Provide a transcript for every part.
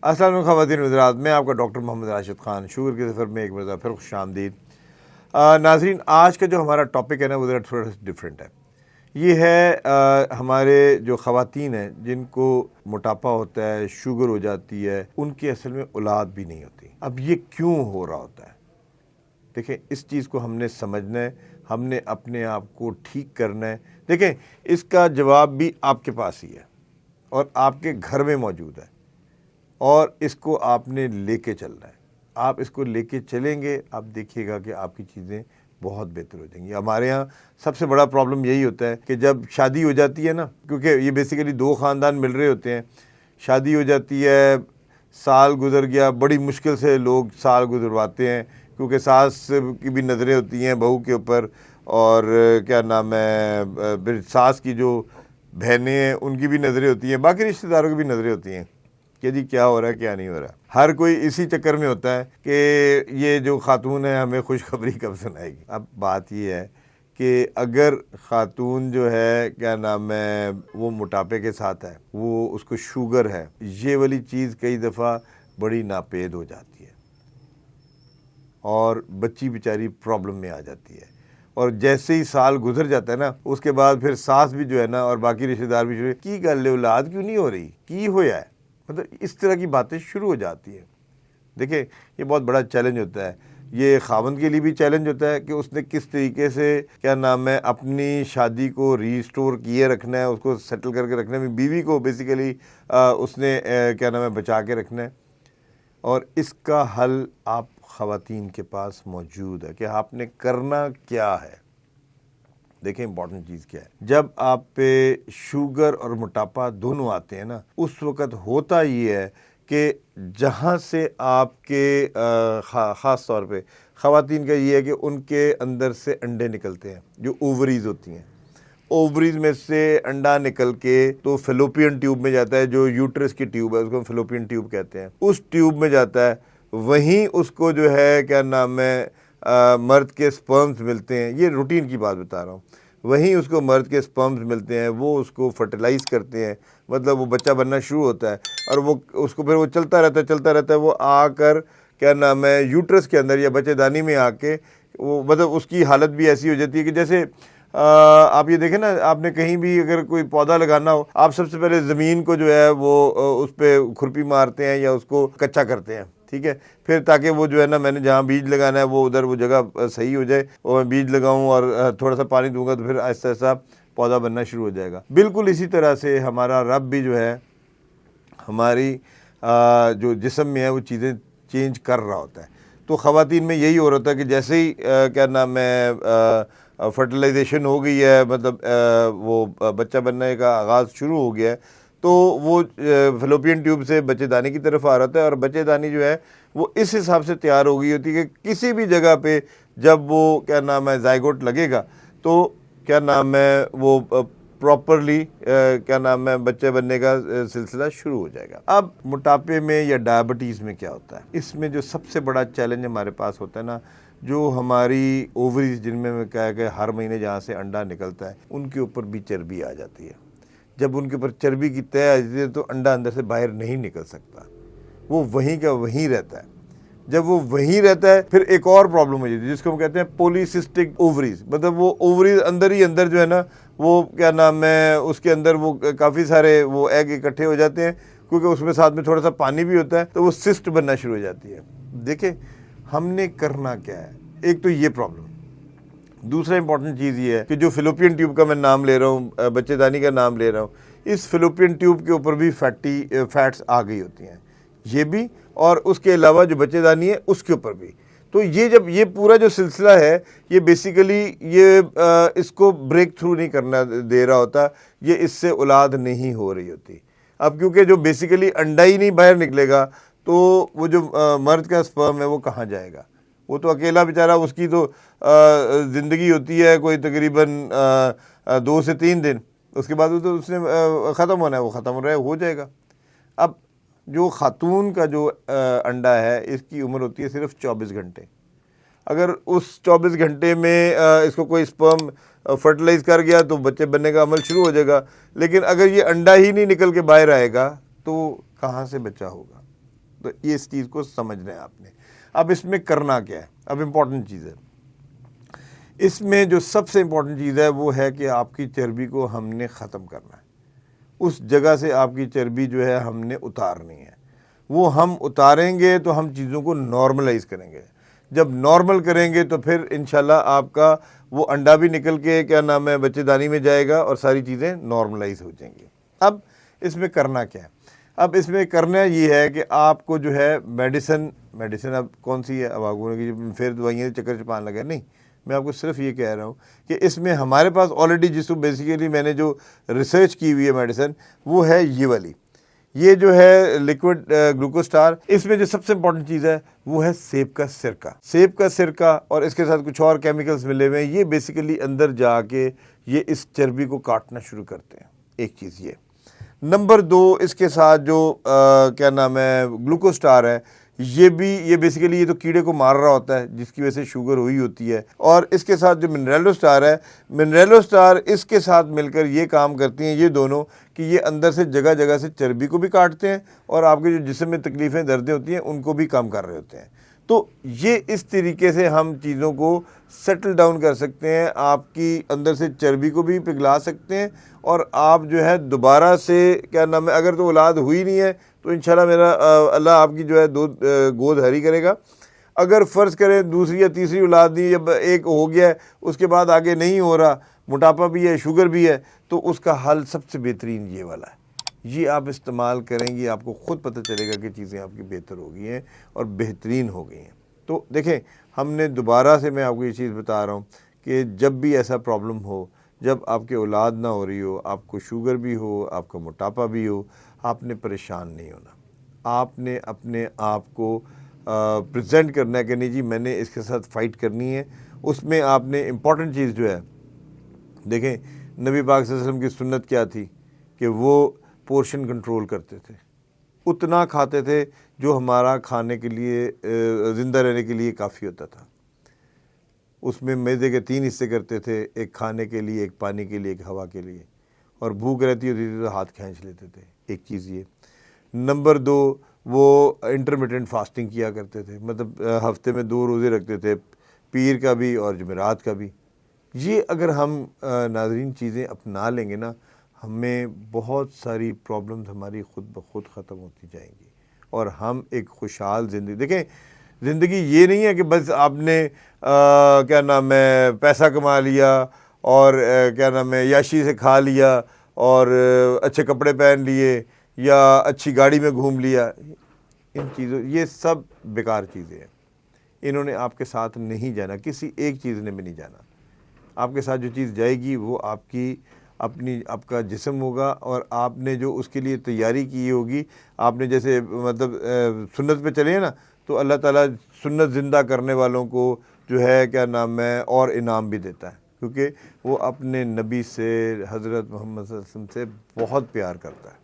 السلام علیکم خواتین حضرات، میں آپ کا ڈاکٹر محمد راشد خان، شوگر کے سفر میں ایک مرتبہ پھر خوش آمدید۔ ناظرین، آج کا جو ہمارا ٹاپک ہے نا وہ تھوڑا سا ڈفرینٹ ہے۔ یہ ہے ہمارے جو خواتین ہیں جن کو موٹاپا ہوتا ہے، شوگر ہو جاتی ہے، ان کی اصل میں اولاد بھی نہیں ہوتی۔ اب یہ کیوں ہو رہا ہوتا ہے؟ دیکھیں، اس چیز کو ہم نے سمجھنا ہے، ہم نے اپنے آپ کو ٹھیک کرنا ہے۔ دیکھیں، اس کا جواب بھی آپ کے پاس ہی ہے اور آپ کے گھر میں موجود ہے، اور اس کو آپ نے لے کے چلنا ہے۔ آپ اس کو لے کے چلیں گے، آپ دیکھیے گا کہ آپ کی چیزیں بہت بہتر ہو جائیں گی۔ ہمارے ہاں سب سے بڑا پرابلم یہی ہوتا ہے کہ جب شادی ہو جاتی ہے نا، کیونکہ یہ بیسیکلی دو خاندان مل رہے ہوتے ہیں، شادی ہو جاتی ہے، سال گزر گیا، بڑی مشکل سے لوگ سال گزرواتے ہیں، کیونکہ ساس کی بھی نظریں ہوتی ہیں بہو کے اوپر، اور کیا نام ہے، ساس کی جو بہنیں ہیں ان کی بھی نظریں ہوتی ہیں، باقی رشتہ داروں کی بھی نظریں ہوتی ہیں کہ جی کیا ہو رہا ہے کیا نہیں ہو رہا۔ ہر کوئی اسی چکر میں ہوتا ہے کہ یہ جو خاتون ہے ہمیں خوشخبری کب سنائے گی۔ اب بات یہ ہے کہ اگر خاتون جو ہے کیا نام ہے وہ موٹاپے کے ساتھ ہے، وہ اس کو شوگر ہے، یہ والی چیز کئی دفعہ بڑی ناپید ہو جاتی ہے اور بچی بیچاری پرابلم میں آ جاتی ہے، اور جیسے ہی سال گزر جاتا ہے نا، اس کے بعد پھر ساس بھی جو ہے نا اور باقی رشتہ دار بھی کی گل ہے، اولاد کیوں نہیں ہو رہی، کی ہویا ہے، مطلب اس طرح کی باتیں شروع ہو جاتی ہیں۔ دیکھیں، یہ بہت بڑا چیلنج ہوتا ہے، یہ خاوند کے لیے بھی چیلنج ہوتا ہے کہ اس نے کس طریقے سے کیا نام ہے اپنی شادی کو ریسٹور کیے رکھنا ہے، اس کو سیٹل کر کے رکھنا ہے، بیوی کو بیسیکلی اس نے کیا نام ہے بچا کے رکھنا ہے، اور اس کا حل آپ خواتین کے پاس موجود ہے کہ آپ نے کرنا کیا ہے۔ دیکھیں، امپورٹنٹ چیز کیا ہے، جب آپ پہ شوگر اور موٹاپا دونوں آتے ہیں نا، اس وقت ہوتا یہ ہے کہ جہاں سے آپ کے خاص طور پہ خواتین کا یہ ہے کہ ان کے اندر سے انڈے نکلتے ہیں جو اووریز ہوتی ہیں، اووریز میں سے انڈا نکل کے تو فیلوپین ٹیوب میں جاتا ہے، جو یوٹرس کی ٹیوب ہے اس کو فیلوپین ٹیوب کہتے ہیں، اس ٹیوب میں جاتا ہے، وہیں اس کو جو ہے کیا نام ہے مرد کے سپرمز ملتے ہیں، یہ روٹین کی بات بتا رہا ہوں، وہیں اس کو مرد کے سپرمز ملتے ہیں، وہ اس کو فرٹیلائز کرتے ہیں، مطلب وہ بچہ بننا شروع ہوتا ہے، اور وہ اس کو پھر وہ چلتا رہتا ہے، وہ آ کر کیا نام ہے یوٹرس کے اندر یا بچے دانی میں آ کے وہ مطلب اس کی حالت بھی ایسی ہو جاتی ہے کہ جیسے آپ یہ دیکھیں نا، آپ نے کہیں بھی اگر کوئی پودا لگانا ہو، آپ سب سے پہلے زمین کو جو ہے وہ اس پہ کھرپی مارتے ہیں یا اس کو کچا کرتے ہیں، ٹھیک ہے، پھر تاکہ وہ جو ہے نا میں نے جہاں بیج لگانا ہے وہ ادھر وہ جگہ صحیح ہو جائے، اور میں بیج لگاؤں اور تھوڑا سا پانی دوں گا تو پھر آہستہ آہستہ پودا بننا شروع ہو جائے گا۔ بالکل اسی طرح سے ہمارا رب بھی جو ہے ہماری جو جسم میں ہے وہ چیزیں چینج کر رہا ہوتا ہے، تو خواتین میں یہی ہو رہا تھا کہ جیسے ہی کیا نام ہے فرٹیلائزیشن ہو گئی ہے، مطلب وہ بچہ بننے کا آغاز شروع ہو گیا ہے، تو وہ فیلوپین ٹیوب سے بچے دانی کی طرف آ رہا ہے، اور بچے دانی جو ہے وہ اس حساب سے تیار ہو گئی ہوتی ہے کہ کسی بھی جگہ پہ جب وہ کیا نام ہے زائگوٹ لگے گا تو کیا نام ہے وہ پراپرلی کیا نام ہے بچے بننے کا سلسلہ شروع ہو جائے گا۔ اب موٹاپے میں یا ڈائبٹیز میں کیا ہوتا ہے؟ اس میں جو سب سے بڑا چیلنج ہمارے پاس ہوتا ہے نا، جو ہماری اووریز جن میں کہا کہ ہر مہینے جہاں سے انڈا نکلتا ہے ان کے اوپر بھی چربی آ جاتی ہے۔ جب ان کے اوپر چربی کی طے آ جاتی ہے تو انڈا اندر سے باہر نہیں نکل سکتا، وہ وہیں کا وہیں رہتا ہے۔ جب وہ وہیں رہتا ہے پھر ایک اور پرابلم ہو جاتی ہے جس کو ہم کہتے ہیں پولیسسٹک اووریز، مطلب وہ اووریز اندر ہی اندر جو ہے نا وہ کیا نام ہے اس کے اندر وہ کافی سارے وہ ایگ اکٹھے ہو جاتے ہیں، کیونکہ اس میں ساتھ میں تھوڑا سا پانی بھی ہوتا ہے، تو وہ سسٹ بننا شروع ہو جاتی ہے۔ دیکھیں، ہم نے کرنا کیا ہے، ایک تو یہ پرابلم، دوسرا امپورٹنٹ چیز یہ ہے کہ جو فیلوپین ٹیوب کا میں نام لے رہا ہوں، بچے دانی کا نام لے رہا ہوں، اس فیلوپین ٹیوب کے اوپر بھی فیٹس آ گئی ہوتی ہیں، یہ بھی، اور اس کے علاوہ جو بچے دانی ہے اس کے اوپر بھی۔ تو یہ جب یہ پورا جو سلسلہ ہے یہ بیسیکلی یہ اس کو بریک تھرو نہیں کرنا دے رہا ہوتا، یہ اس سے اولاد نہیں ہو رہی ہوتی۔ اب کیونکہ جو بیسیکلی انڈا ہی نہیں باہر نکلے گا تو وہ جو مرد کا سپرم ہے وہ کہاں جائے گا؟ وہ تو اکیلا بیچارہ، اس کی تو زندگی ہوتی ہے کوئی تقریباً 2 سے 3 دن، اس کے بعد تو اس نے ختم ہونا ہے، وہ ختم ہو جائے گا۔ اب جو خاتون کا جو انڈا ہے اس کی عمر ہوتی ہے صرف 24 گھنٹے، اگر اس 24 گھنٹے میں اس کو کوئی سپرم فرٹیلائز کر گیا تو بچے بننے کا عمل شروع ہو جائے گا، لیکن اگر یہ انڈا ہی نہیں نکل کے باہر آئے گا تو کہاں سے بچہ ہوگا؟ تو یہ اس چیز کو سمجھنا ہے آپ نے. اب اس میں کرنا کیا ہے؟ اب امپورٹنٹ چیز ہے اس میں، جو سب سے امپورٹنٹ چیز ہے وہ ہے کہ آپ کی چربی کو ہم نے ختم کرنا ہے. اس جگہ سے آپ کی چربی جو ہے ہم نے اتارنی ہے. وہ ہم اتاریں گے تو ہم چیزوں کو نارملائز کریں گے. جب نارمل کریں گے تو پھر انشاءاللہ آپ کا وہ انڈا بھی نکل کے کیا نام ہے بچے دانی میں جائے گا اور ساری چیزیں نارملائز ہو جائیں گی. اب اس میں کرنا کیا ہے؟ اب اس میں کرنا یہ ہے کہ آپ کو جو ہے میڈیسن اب کون سی ہے؟ اب آپ کو پھر دوائیاں چکر چپان لگا نہیں. میں آپ کو صرف یہ کہہ رہا ہوں کہ اس میں ہمارے پاس آلریڈی جس کو بیسیکلی میں نے جو ریسرچ کی ہوئی ہے میڈیسن وہ ہے یہ والی، یہ جو ہے لیکوڈ گلوکوسٹار. اس میں جو سب سے امپورٹنٹ چیز ہے وہ ہے سیب کا سرکہ. سیب کا سرکہ اور اس کے ساتھ کچھ اور کیمیکلز ملے ہوئے ہیں. یہ بیسیکلی اندر جا کے یہ اس چربی کو کاٹنا شروع کرتے ہیں. ایک چیز یہ. نمبر 2، اس کے ساتھ جو کیا نام ہے گلوکوسٹار ہے، یہ بیسیکلی یہ تو کیڑے کو مار رہا ہوتا ہے جس کی وجہ سے شوگر ہوئی ہوتی ہے. اور اس کے ساتھ جو منریلو سٹار ہے، منریلو سٹار اس کے ساتھ مل کر یہ کام کرتی ہیں یہ دونوں کہ یہ اندر سے جگہ جگہ سے چربی کو بھی کاٹتے ہیں اور آپ کے جو جسم میں تکلیفیں دردیں ہوتی ہیں ان کو بھی کم کر رہے ہوتے ہیں. تو یہ اس طریقے سے ہم چیزوں کو سیٹل ڈاؤن کر سکتے ہیں. آپ کی اندر سے چربی کو بھی پگھلا سکتے ہیں اور آپ جو ہے دوبارہ سے کیا نام ہے، اگر تو اولاد ہوئی نہیں ہے تو انشاءاللہ میرا اللہ آپ کی جو ہے گود ہری کرے گا. اگر فرض کریں دوسری یا تیسری اولاد نہیں، جب ایک ہو گیا ہے اس کے بعد آگے نہیں ہو رہا، موٹاپا بھی ہے، شوگر بھی ہے، تو اس کا حل سب سے بہترین یہ والا ہے. یہ آپ استعمال کریں گی، آپ کو خود پتہ چلے گا کہ چیزیں آپ کی بہتر ہو گئی ہیں اور بہترین ہو گئی ہیں. تو دیکھیں، ہم نے دوبارہ سے میں آپ کو یہ چیز بتا رہا ہوں کہ جب بھی ایسا پرابلم ہو، جب آپ کے اولاد نہ ہو رہی ہو، آپ کو شوگر بھی ہو، آپ کا موٹاپا بھی ہو، آپ نے پریشان نہیں ہونا. آپ نے اپنے آپ کو پریزنٹ کرنا ہے کہ نہیں جی میں نے اس کے ساتھ فائٹ کرنی ہے. اس میں آپ نے امپورٹنٹ چیز جو ہے، دیکھیں نبی پاک صلی اللہ علیہ وسلم کی سنت کیا تھی کہ وہ پورشن کنٹرول کرتے تھے. اتنا کھاتے تھے جو ہمارا کھانے کے لیے زندہ رہنے کے لیے کافی ہوتا تھا. اس میں میدے کے 3 حصے کرتے تھے، ایک کھانے کے لیے، ایک پانی کے لیے، ایک ہوا کے لیے. اور بھوک رہتی ہوتی تھی تو ہاتھ کھینچ لیتے تھے. ایک چیز یہ. نمبر 2، وہ انٹرمیٹنٹ فاسٹنگ کیا کرتے تھے، مطلب ہفتے میں 2 روزے رکھتے تھے، پیر کا بھی اور جمعرات کا بھی. یہ اگر ہم ناظرین چیزیں اپنا لیں گے نا، ہمیں بہت ساری پرابلمز ہماری خود بخود ختم ہوتی جائیں گی اور ہم ایک خوشحال زندگی. دیکھیں زندگی یہ نہیں ہے کہ بس آپ نے کیا نام ہے پیسہ کما لیا اور کیا نام ہے یاشی سے کھا لیا اور اچھے کپڑے پہن لیے یا اچھی گاڑی میں گھوم لیا. ان چیزوں، یہ سب بیکار چیزیں ہیں. انہوں نے آپ کے ساتھ نہیں جانا، کسی ایک چیز نے بھی نہیں جانا. آپ کے ساتھ جو چیز جائے گی وہ آپ کی آپ کا جسم ہوگا اور آپ نے جو اس کے لیے تیاری کی ہوگی. آپ نے جیسے مطلب سنت پہ چلے ہیں نا، تو اللہ تعالیٰ سنت زندہ کرنے والوں کو جو ہے کیا نام ہے اور انعام بھی دیتا ہے، کیونکہ وہ اپنے نبی سے، حضرت محمد صلی اللہ علیہ وسلم سے بہت پیار کرتا ہے.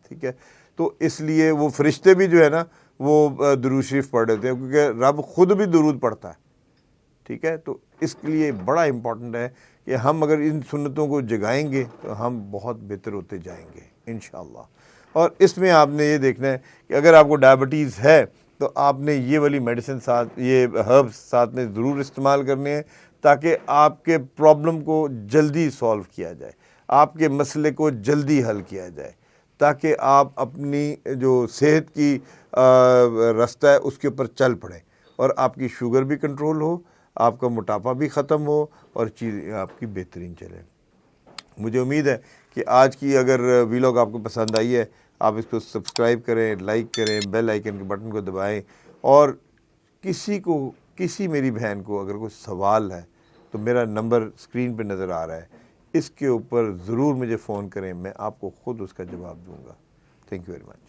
ٹھیک ہے، تو اس لیے وہ فرشتے بھی جو ہے نا وہ درود شریف پڑھ لیتے ہیں، کیونکہ رب خود بھی درود پڑھتا ہے. ٹھیک ہے، تو اس کے لیے بڑا امپورٹنٹ ہے کہ ہم اگر ان سنتوں کو جگائیں گے تو ہم بہت بہتر ہوتے جائیں گے انشاءاللہ. اور اس میں آپ نے یہ دیکھنا ہے کہ اگر آپ کو ڈائبٹیز ہے تو آپ نے یہ والی میڈیسن ساتھ، یہ ہربس ساتھ میں ضرور استعمال کرنے ہیں تاکہ آپ کے پرابلم کو جلدی سولو کیا جائے، آپ کے مسئلے کو جلدی حل کیا جائے، تاکہ آپ اپنی جو صحت کی راستہ ہے اس کے اوپر چل پڑیں اور آپ کی شوگر بھی کنٹرول ہو، آپ کا موٹاپا بھی ختم ہو اور چیزیں آپ کی بہترین چلیں. مجھے امید ہے کہ آج کی اگر ویلاگ آپ کو پسند آئی ہے، آپ اس کو سبسکرائب کریں، لائک کریں، بیل آئیکن کے بٹن کو دبائیں. اور کسی میری بہن کو اگر کوئی سوال ہے تو میرا نمبر اسکرین پہ نظر آ رہا ہے، اس کے اوپر ضرور مجھے فون کریں، میں آپ کو خود اس کا جواب دوں گا. Thank you very much.